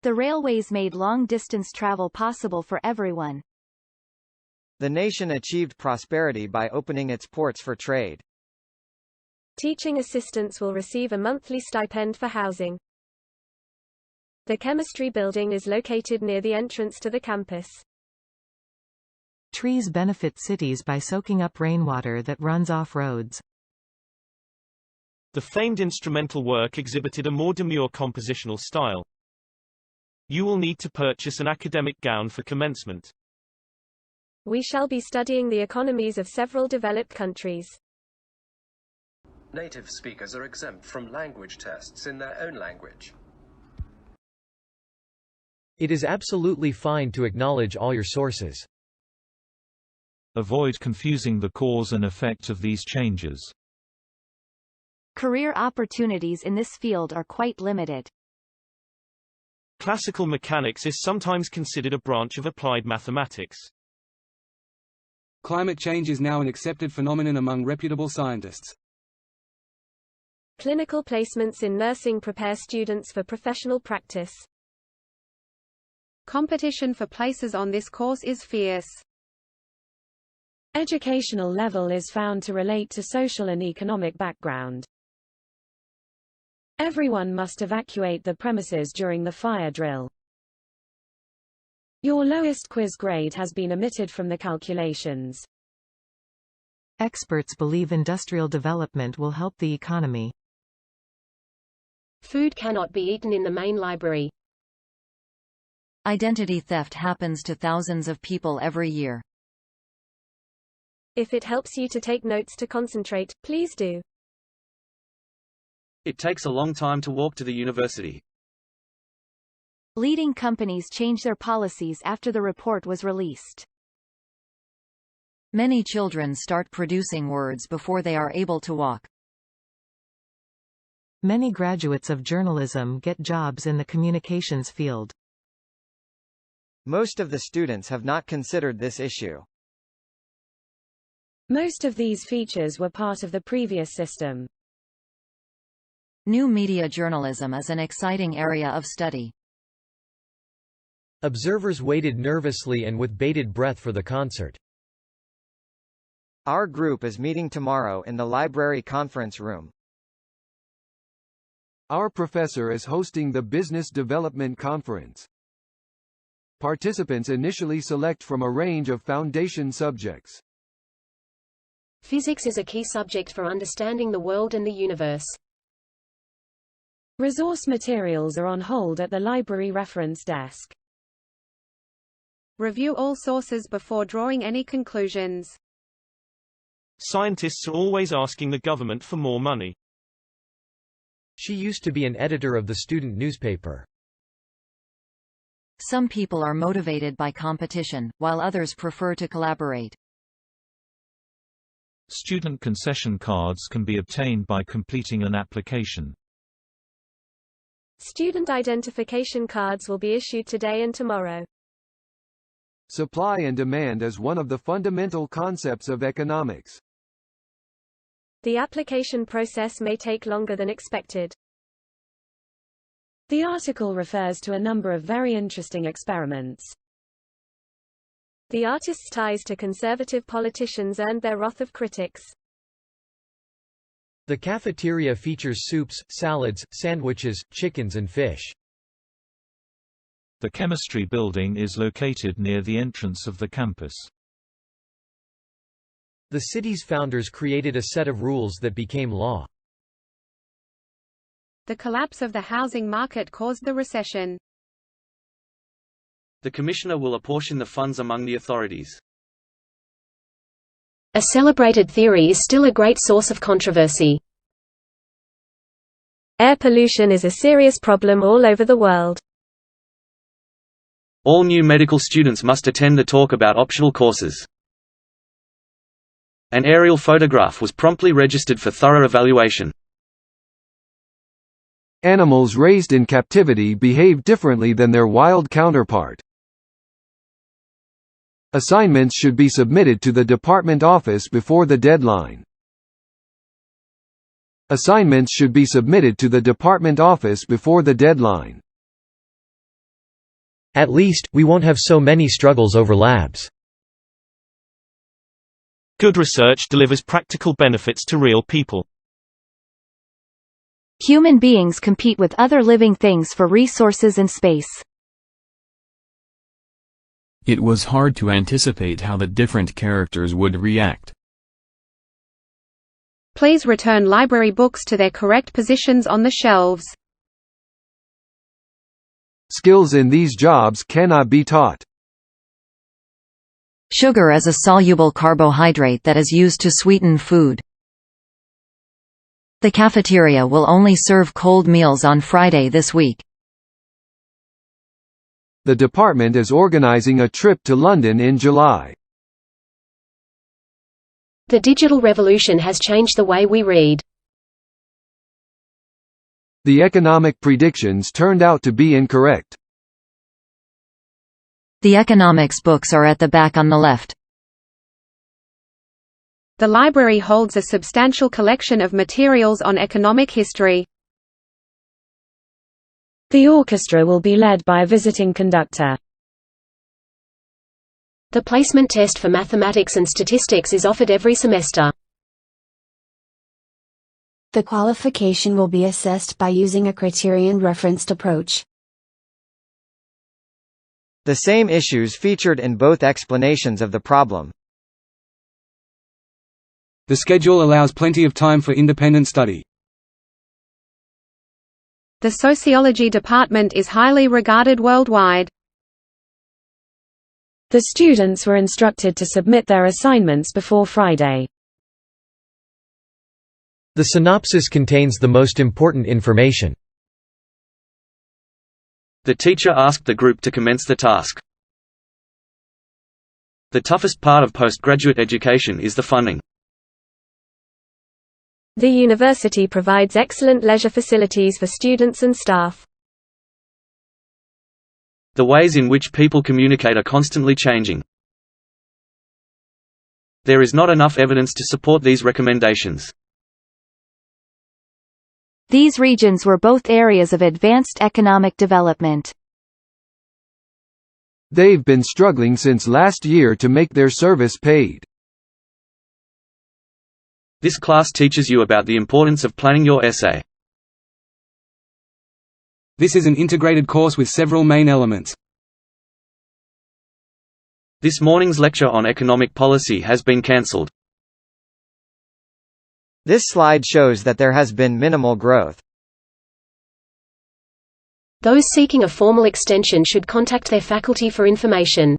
The railways made long-distance travel possible for everyone. The nation achieved prosperity by opening its ports for trade. Teaching assistants will receive a monthly stipend for housing. The chemistry building is located near the entrance to the campus. Trees benefit cities by soaking up rainwater that runs off roads. The famed instrumental work exhibited a more demure compositional style. You will need to purchase an academic gown for commencement. We shall be studying the economies of several developed countries. Native speakers are exempt from language tests in their own language. It is absolutely fine to acknowledge all your sources. Avoid confusing the cause and effect of these changes. Career opportunities in this field are quite limited. Classical mechanics is sometimes considered a branch of applied mathematics. Climate change is now an accepted phenomenon among reputable scientists. Clinical placements in nursing prepare students for professional practice. Competition for places on this course is fierce. Educational level is found to relate to social and economic background. Everyone must evacuate the premises during the fire drill. Your lowest quiz grade has been omitted from the calculations. Experts believe industrial development will help the economy. Food cannot be eaten in the main library. Identity theft happens to thousands of people every year. If it helps you to take notes to concentrate, please do. It takes a long time to walk to the university. Leading companies change their policies after the report was released. Many children start producing words before they are able to walk. Many graduates of journalism get jobs in the communications field. Most of the students have not considered this issue. Most of these features were part of the previous system. New media journalism is an exciting area of study. Observers waited nervously and with bated breath for the concert. Our group is meeting tomorrow in the library conference room. Our professor is hosting the Business Development Conference. Participants initially select from a range of foundation subjects. Physics is a key subject for understanding the world and the universe. Resource materials are on hold at the library reference desk. Review all sources before drawing any conclusions. Scientists are always asking the government for more money. She used to be an editor of the student newspaper. Some people are motivated by competition, while others prefer to collaborate. Student concession cards can be obtained by completing an application. Student identification cards will be issued today and tomorrow. Supply and demand is one of the fundamental concepts of economics. The application process may take longer than expected. The article refers to a number of very interesting experiments. The artist's ties to conservative politicians earned their wrath of critics. The cafeteria features soups, salads, sandwiches, chickens and fish. The chemistry building is located near the entrance of the campus. The city's founders created a set of rules that became law. The collapse of the housing market caused the recession. The commissioner will apportion the funds among the authorities. A celebrated theory is still a great source of controversy. Air pollution is a serious problem all over the world. All new medical students must attend the talk about optional courses. An aerial photograph was promptly registered for thorough evaluation. Animals raised in captivity behave differently than their wild counterpart. Assignments should be submitted to the department office before the deadline. Assignments should be submitted to the department office before the deadline. At least, we won't have so many struggles over labs. Good research delivers practical benefits to real people. Human beings compete with other living things for resources and space. It was hard to anticipate how the different characters would react. Please return library books to their correct positions on the shelves. Skills in these jobs cannot be taught. Sugar is a soluble carbohydrate that is used to sweeten food. The cafeteria will only serve cold meals on Friday this week. The department is organizing a trip to London in July. The digital revolution has changed the way we read. The economic predictions turned out to be incorrect. The economics books are at the back on the left. The library holds a substantial collection of materials on economic history. The orchestra will be led by a visiting conductor. The placement test for mathematics and statistics is offered every semester. The qualification will be assessed by using a criterion-referenced approach. The same issues featured in both explanations of the problem. The schedule allows plenty of time for independent study. The sociology department is highly regarded worldwide. The students were instructed to submit their assignments before Friday. The synopsis contains the most important information. The teacher asked the group to commence the task. The toughest part of postgraduate education is the funding. The university provides excellent leisure facilities for students and staff. The ways in which people communicate are constantly changing. There is not enough evidence to support these recommendations. These regions were both areas of advanced economic development. They've been struggling since last year to make their service paid. This class teaches you about the importance of planning your essay. This is an integrated course with several main elements. This morning's lecture on economic policy has been cancelled. This slide shows that there has been minimal growth. Those seeking a formal extension should contact their faculty for information.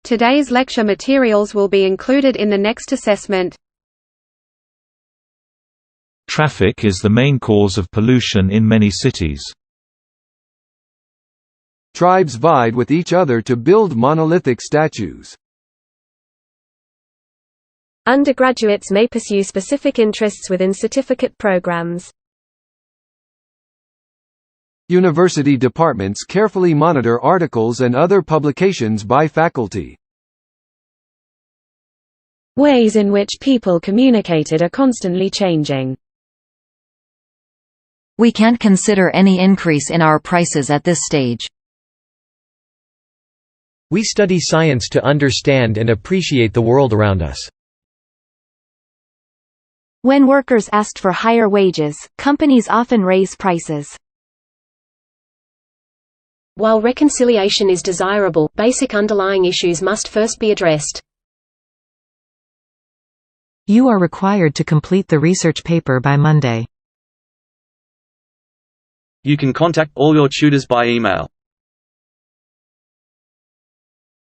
Today's lecture materials will be included in the next assessment. Traffic is the main cause of pollution in many cities. Tribes vied with each other to build monolithic statues. Undergraduates may pursue specific interests within certificate programs. University departments carefully monitor articles and other publications by faculty. Ways in which people communicated are constantly changing. We can't consider any increase in our prices at this stage. We study science to understand and appreciate the world around us. When workers asked for higher wages, companies often raise prices. While reconciliation is desirable, basic underlying issues must first be addressed. You are required to complete the research paper by Monday. You can contact all your tutors by email.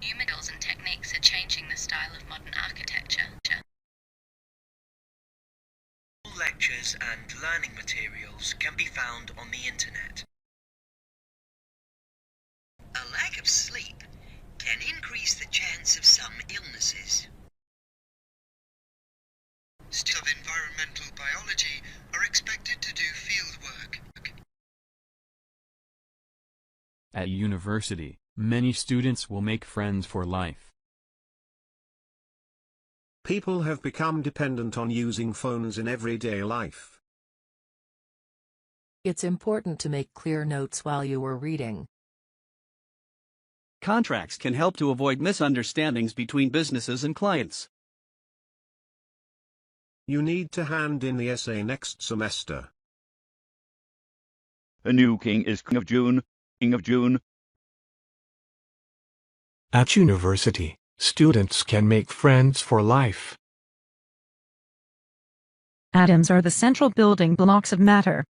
New methods and techniques are changing the style of modern architecture. All lectures and learning materials can be found on the internet. A lack of sleep can increase the chance of some illnesses. Students of environmental biology are expected to do field work. At university, many students will make friends for life. People have become dependent on using phones in everyday life. It's important to make clear notes while you are reading. Contracts can help to avoid misunderstandings between businesses and clients. You need to hand in the essay next semester. A new king is King of June. King of June. At university, students can make friends for life. Atoms are the central building blocks of matter.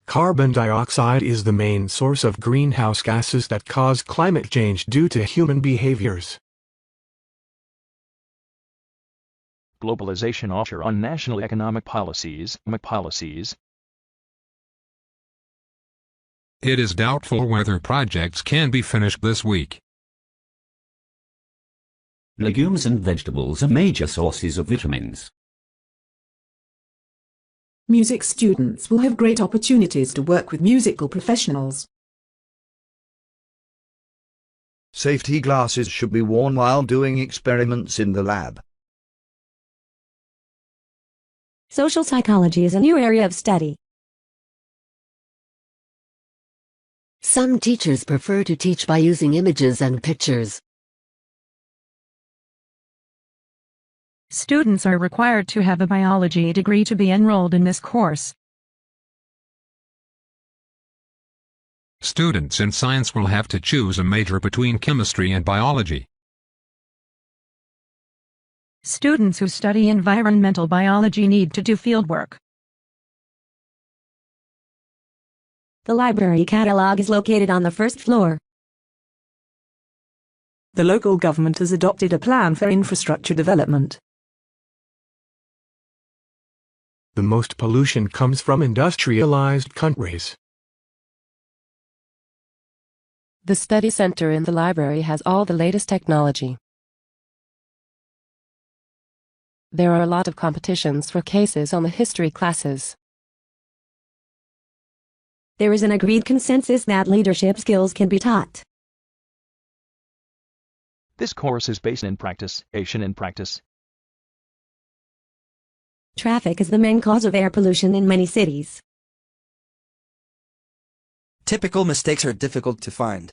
Carbon dioxide is the main source of greenhouse gases that cause climate change due to human behaviors. Globalization offers on national economic policies. It is doubtful whether projects can be finished this week. Legumes and vegetables are major sources of vitamins. Music students will have great opportunities to work with musical professionals. Safety glasses should be worn while doing experiments in the lab. Social psychology is a new area of study. Some teachers prefer to teach by using images and pictures. Students are required to have a biology degree to be enrolled in this course. Students in science will have to choose a major between chemistry and biology. Students who study environmental biology need to do fieldwork. The library catalog is located on the first floor. The local government has adopted a plan for infrastructure development. The most pollution comes from industrialized countries. The study center in the library has all the latest technology. There are a lot of competitions for cases on the history classes. There is an agreed consensus that leadership skills can be taught. This course is based in practice. Traffic is the main cause of air pollution in many cities. Typical mistakes are difficult to find.